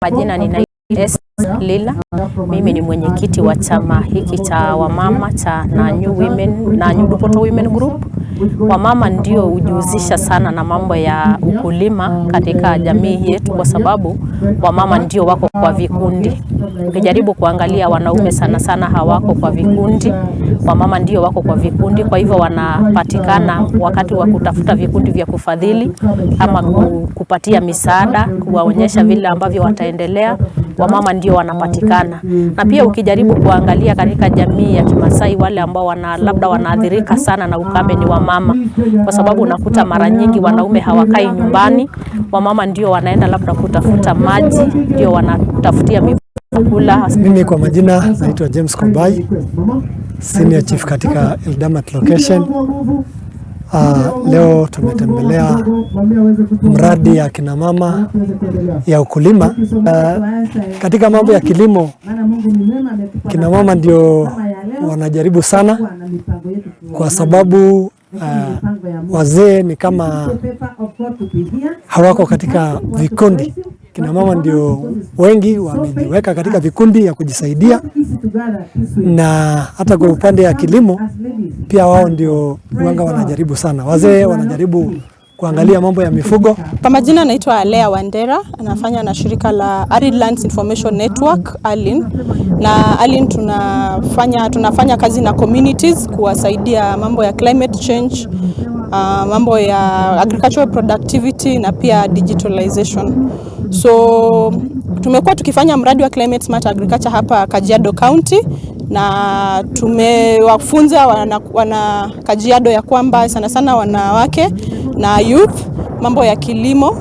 Majina ni Lila. Mimi ni mwenyekiti wa chama hiki cha wamama cha naanyu dubot women group. Wamama ndio hujihusisha sana na mambo ya ukulima katika jamii yetu, kwa sababu wamama ndio wako kwa vikundi. Ukijaribu kuangalia wanaume sana sana hawako kwa vikundi, wamama ndio wako kwa vikundi. Kwa hivyo wanapatikana wakati wa kutafuta vikundi vya kufadhili ama kupatia misaada, kuwaonyesha vile ambavyo wataendelea, wamama ndio wanapatikana. Na pia ukijaribu kuangalia katika jamii ya Kimasai, wale ambao labda wanaathirika sana na ukame ni wamama, kwa sababu unakuta mara nyingi wanaume hawakai nyumbani, wamama ndio wanaenda labda kutafuta maji, ndio wanatafutia chakula. Mimi kwa majina naitwa James Kombai, Senior Chief katika Eldamat location. Leo tumetembelea mradi ya kina mama ya ukulima. Katika mambo ya kilimo, kina mama ndio wanajaribu sana, kwa sababu wazee ni kama hawako katika vikundi. Kina mama ndio wengi wamejiweka katika vikundi ya kujisaidia, na hata kwa upande ya kilimo pia wao ndio wanga wanajaribu sana. Wazee wanajaribu kuangalia mambo ya mifugo. Kwa majina naitwa Aria Wandera, anafanya na shirika la Arid Lands Information Network ALIN. Na ALIN tunafanya kazi na communities kuwasaidia mambo ya climate change, mambo ya agricultural productivity na pia digitalization. So tumekuwa tukifanya mradi wa climate smart agriculture hapa Kajiado County, na tumewafunza wana Kajiado ya kwamba sana sana wanawake na youth mambo ya kilimo